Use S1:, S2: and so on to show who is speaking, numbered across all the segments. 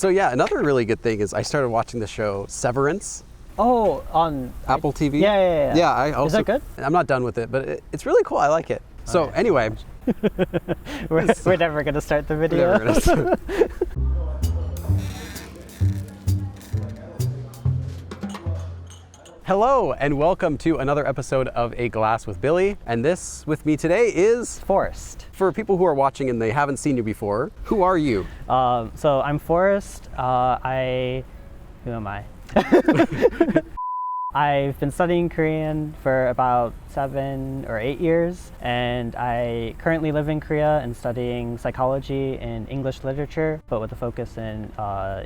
S1: So yeah, another really good thing is I started watching the show Severance.
S2: Oh, on
S1: Apple TV?
S2: Yeah.
S1: Yeah, I also,
S2: Is that good?
S1: I'm not done with it, but it's really cool. I like it. So anyway.
S2: we're never going to start the video.
S1: Hello and welcome to another episode of A Glass with Billy. And this with me today is
S2: Forrest.
S1: For people who are watching and they haven't seen you before, who are you?
S2: So I'm Forrest. Who am I? I've been studying Korean for about 7 or 8 years, and I currently live in Korea and studying psychology and English literature, but with a focus in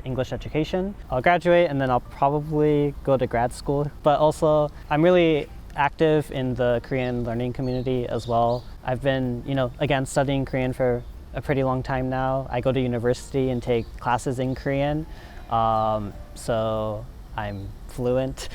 S2: English education. I'll graduate and then I'll probably go to grad school, but also I'm really active in the Korean learning community as well. I've been, again, studying Korean for a pretty long time now. I go to university and take classes in Korean, so I'm fluent.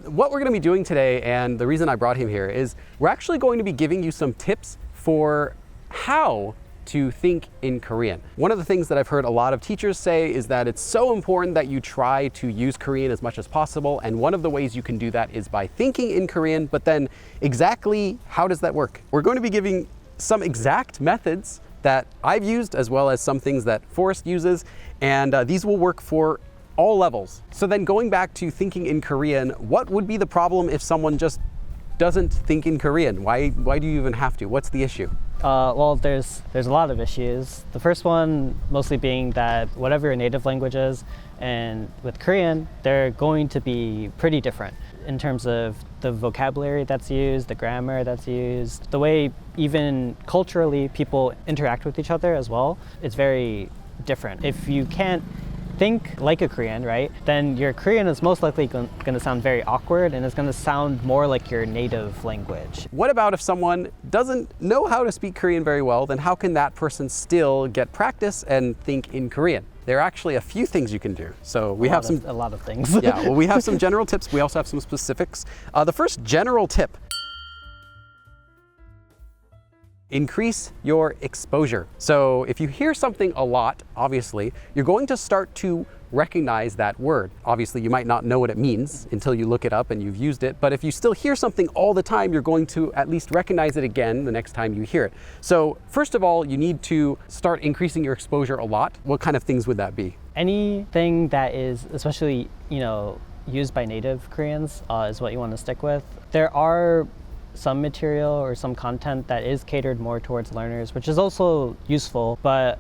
S1: What we're going to be doing today, and the reason I brought him here, is we're actually going to be giving you some tips for how to think in Korean. One of the things that I've heard a lot of teachers say is that it's so important that you try to use Korean as much as possible, and one of the ways you can do that is by thinking in Korean, but then exactly how does that work? We're going to be giving some exact methods that I've used as well as some things that Forrest uses, and these will work for all levels. So then going back to thinking in Korean, what would be the problem if someone just doesn't think in Korean? Why do you even have to? What's the issue?
S2: Well, there's a lot of issues. The first one mostly being that whatever your native language is, and with Korean, they're going to be pretty different in terms of the vocabulary that's used, the grammar that's used, the way even culturally people interact with each other as well. It's very different. If you can't think like a Korean, right, then your Korean is most likely going to sound very awkward and it's going to sound more like your native language.
S1: What about if someone doesn't know how to speak Korean very well, then how can that person still get practice and think in Korean? There are actually a few things you can do. So we have
S2: a lot of things.
S1: Yeah, well, we have some general tips. We also have some specifics. The first general tip: increase your exposure. So if you hear something a lot, obviously, you're going to start to recognize that word. Obviously, you might not know what it means until you look it up and you've used it, but if you still hear something all the time, you're going to at least recognize it again the next time you hear it. So first of all, you need to start increasing your exposure a lot. What kind of things would that be?
S2: Anything that is especially, used by native Koreans is what you want to stick with. There are some material or some content that is catered more towards learners, which is also useful, but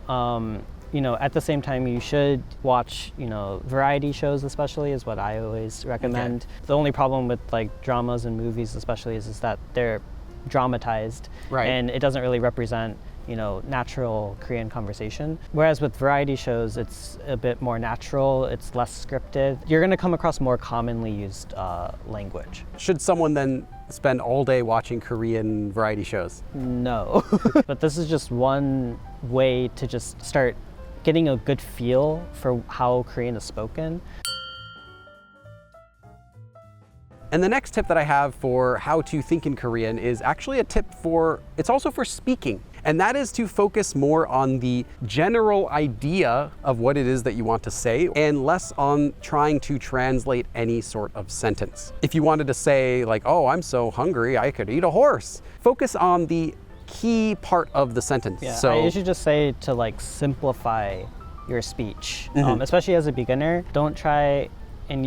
S2: at the same time you should watch variety shows, especially, is what I always recommend. Okay. The only problem with like dramas and movies especially is that they're dramatized, right, and it doesn't really represent natural Korean conversation. Whereas with variety shows, it's a bit more natural, it's less scripted. You're going to come across more commonly used language.
S1: Should someone then spend all day watching Korean variety shows?
S2: No. But this is just one way to just start getting a good feel for how Korean is spoken. And the next tip that I have for how to think in Korean is actually a tip it's also for speaking. And that is to focus more on the general idea of what it is that you want to say and less on trying to translate any sort of sentence. If you wanted to say like, oh, I'm so hungry, I could eat a horse. Focus on the key part of the sentence. Yeah,
S1: so
S2: I usually just say to like simplify your speech, especially as a beginner. Don't try and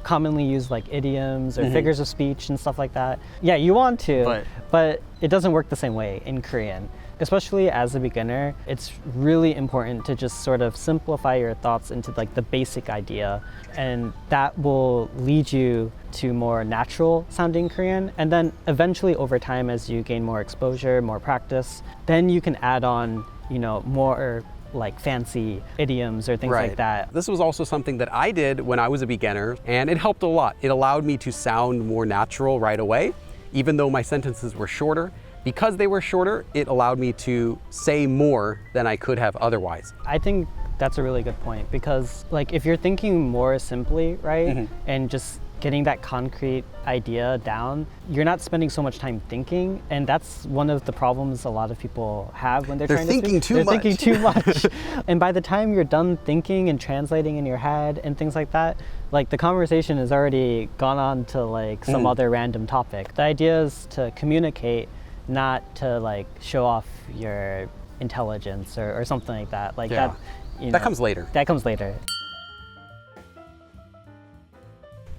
S2: commonly use like idioms or figures of speech and stuff like that. Yeah, you want to, but it doesn't work the same way in Korean. Especially as a beginner, it's really important to just sort of simplify your thoughts into like the basic idea, and that will lead you to more natural sounding Korean. And then eventually over time, as you gain more exposure, more practice, then you can add on, more like fancy idioms or things like that.
S1: This was also something that I did when I was a beginner, and it helped a lot. It allowed me to sound more natural right away, even though my sentences were shorter. Because they were shorter, it allowed me to say more than I could have otherwise.
S2: I think that's a really good point, because like if you're thinking more simply, right, and just getting that concrete idea down, you're not spending so much time thinking, and that's one of the problems a lot of people have when they're trying to speak. They're thinking too much. And by the time you're done thinking and translating in your head and things like that, like the conversation has already gone on to like some other random topic. The idea is to communicate, not to like show off your intelligence or something like that. Like that, you know,
S1: that comes later.
S2: That comes later.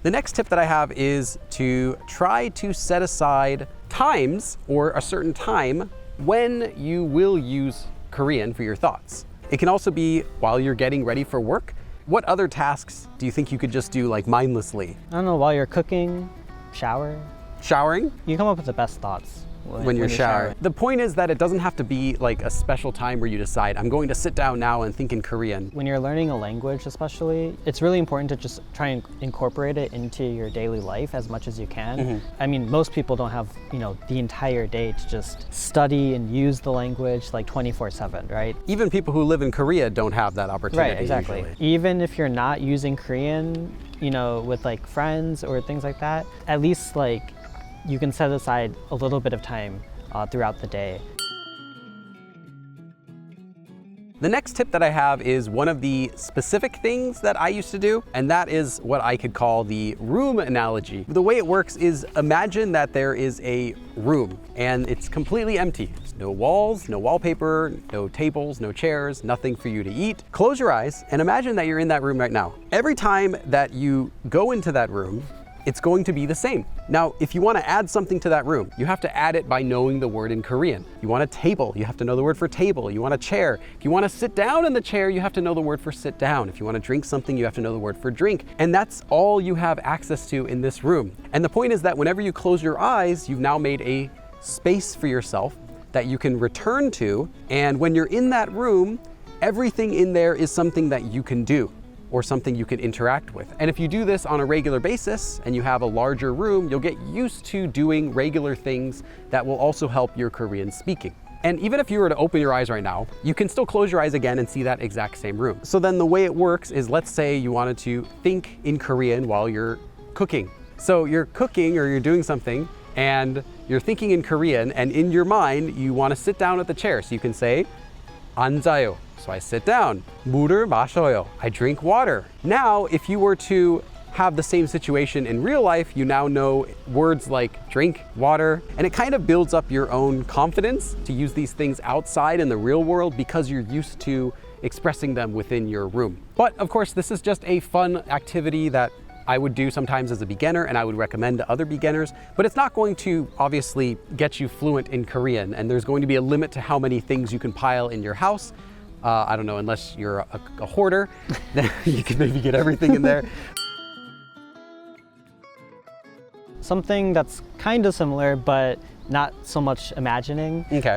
S1: The next tip that I have is to try to set aside times or a certain time when you will use Korean for your thoughts. It can also be while you're getting ready for work. What other tasks do you think you could just do like mindlessly?
S2: I don't know, while you're cooking, shower.
S1: Showering?
S2: You come up with the best thoughts.
S1: When you're showering. The point is that it doesn't have to be like a special time where you decide, I'm going to sit down now and think in Korean.
S2: When you're learning a language especially, it's really important to just try and incorporate it into your daily life as much as you can. I mean, most people don't have, you know, the entire day to just study and use the language like 24/7, right?
S1: Even people who live in Korea don't have that opportunity.
S2: Right, exactly.
S1: Usually.
S2: Even if you're not using Korean, you know, with like friends or things like that, at least like you can set aside a little bit of time throughout the day.
S1: The next tip that I have is one of the specific things that I used to do, and that is what I could call the room analogy. The way it works is imagine that there is a room and it's completely empty. There's no walls, no wallpaper, no tables, no chairs, nothing for you to eat. Close your eyes and imagine that you're in that room right now. Every time that you go into that room, it's going to be the same. Now, if you want to add something to that room, you have to add it by knowing the word in Korean. You want a table, you have to know the word for table. You want a chair. If you want to sit down in the chair, you have to know the word for sit down. If you want to drink something, you have to know the word for drink. And that's all you have access to in this room. And the point is that whenever you close your eyes, you've now made a space for yourself that you can return to. And when you're in that room, everything in there is something that you can do, or something you can interact with. And if you do this on a regular basis and you have a larger room, you'll get used to doing regular things that will also help your Korean speaking. And even if you were to open your eyes right now, you can still close your eyes again and see that exact same room. So then the way it works is, let's say you wanted to think in Korean while you're cooking. So you're cooking or you're doing something and you're thinking in Korean, and in your mind, you want to sit down at the chair. So you can say, 앉아요. So I sit down. 물을 마셔요. I drink water. Now, if you were to have the same situation in real life, you now know words like drink, water, and it kind of builds up your own confidence to use these things outside in the real world because you're used to expressing them within your room. But of course, this is just a fun activity that I would do sometimes as a beginner, and I would recommend to other beginners, but it's not going to obviously get you fluent in Korean, and there's going to be a limit to how many things you can pile in your house. I don't know, unless you're a hoarder, then you can maybe get everything in there.
S2: Something that's kind of similar, but not so much imagining.
S1: Okay.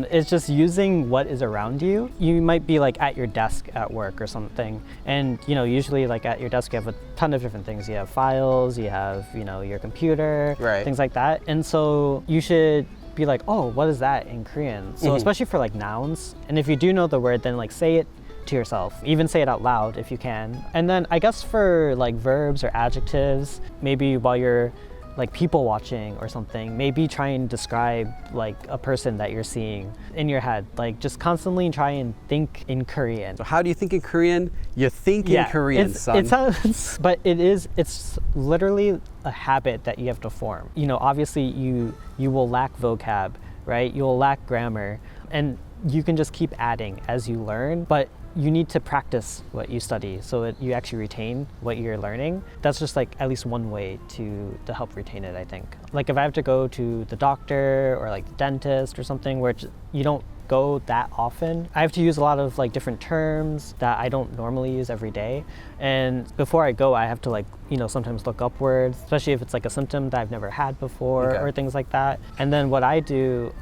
S2: It's just using what is around you. You might be like at your desk at work or something, and you know, usually like at your desk you have a ton of different things. You have files, you have, you know, your computer,
S1: right,
S2: things like that. And so you should be like, oh, what is that in Korean? So especially for like nouns, and if you do know the word, then like say it to yourself, even say it out loud if you can. And then I guess for like verbs or adjectives, maybe while you're like people watching or something, maybe try and describe like a person that you're seeing in your head. Like just constantly try and think in Korean.
S1: So how do you think in Korean? You think in Korean, son.
S2: It sounds, but it's literally a habit that you have to form. You know, obviously you will lack vocab, right? You will lack grammar, and you can just keep adding as you learn, but you need to practice what you study so that you actually retain what you're learning. That's just like at least one way to help retain it, I think. Like if I have to go to the doctor or like the dentist or something where you don't go that often, I have to use a lot of like different terms that I don't normally use every day. And before I go, I have to like, you know, sometimes look up words, especially if it's like a symptom that I've never had before or things like that. And then what I do,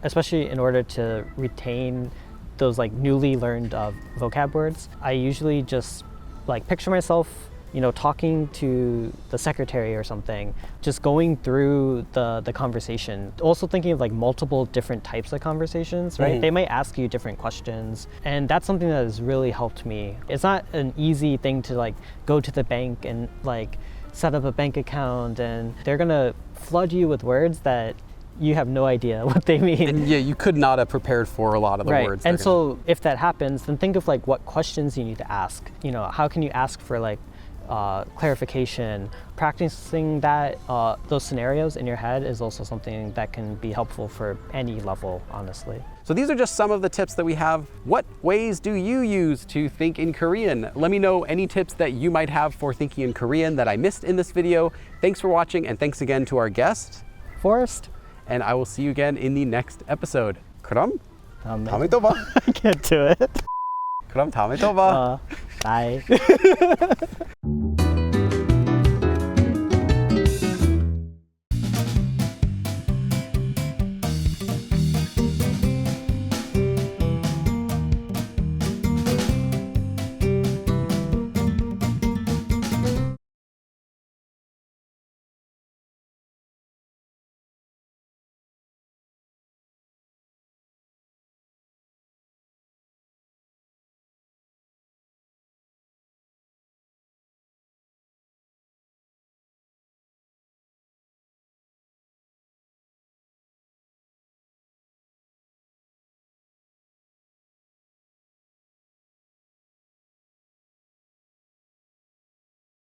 S2: especially in order to retain those like newly learned vocab words, I usually just like picture myself, you know, talking to the secretary or something, just going through the conversation. Also thinking of like multiple different types of conversations, right? They might ask you different questions, and that's something that has really helped me. It's not an easy thing to like go to the bank and like set up a bank account, and they're gonna flood you with words that you have no idea what they mean.
S1: And yeah, you could not have prepared for a lot of the
S2: Right.
S1: words.
S2: And so if that happens, then think of like what questions you need to ask. You know, how can you ask for like clarification? Practicing that, those scenarios in your head is also something that can be helpful for any level, honestly.
S1: So these are just some of the tips that we have. What ways do you use to think in Korean? Let me know any tips that you might have for thinking in Korean that I missed in this video. Thanks for watching, and thanks again to our guest.
S2: Forrest?
S1: And I will see you again in the next episode. 그럼 다음에
S2: I
S1: 또 봐.
S2: can't do it.
S1: 그럼 다음에 또 봐.
S2: Bye.